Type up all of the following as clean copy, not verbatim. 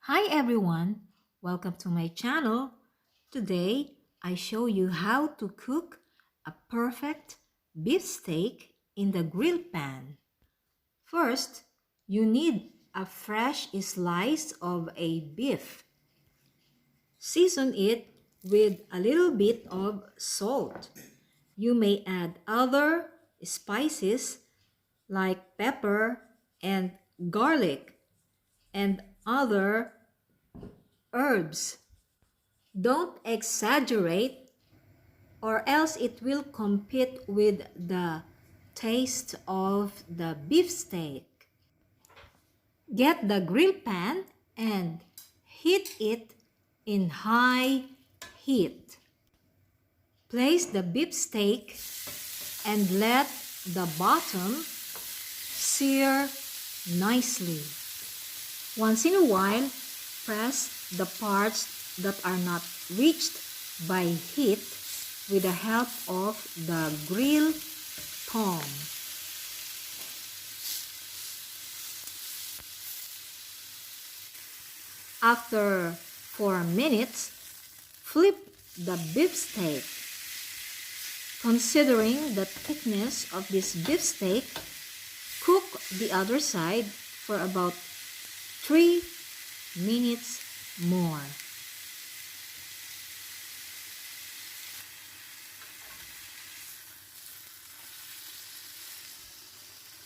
Hi everyone, welcome to my channel. Today I show you how to cook a perfect beef steak in the grill pan. First, you need a fresh slice of a beef. Season it with a little bit of salt. You may add other spices like pepper and garlic and other herbs. Don't exaggerate or else it will compete with the taste of the beef steak. Get the grill pan and heat it in high heat. Place the beef steak and let the bottom sear nicely. Once in a while, press the parts that are not reached by heat with the help of the grill thumb. After 4 minutes, flip the beef steak. Considering the thickness of this beef steak, cook the other side for about 3 minutes more.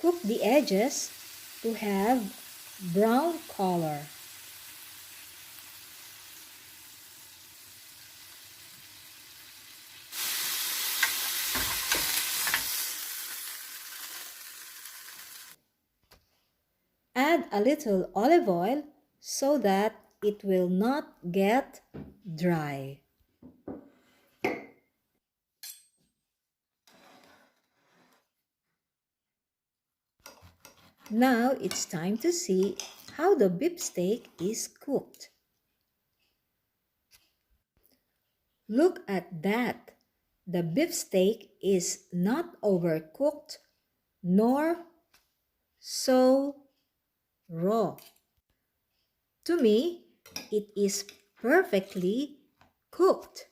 Cook the edges to have brown color. Add a little olive oil so that it will not get dry. Now it's time to see how the beef steak is cooked. Look at that. The beef steak is not overcooked nor so raw. To me, it is perfectly cooked.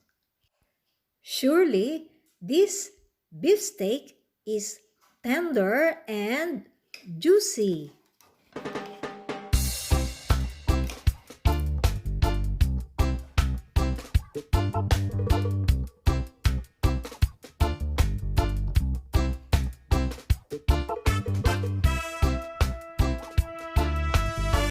Surely this beef steak is tender and juicy.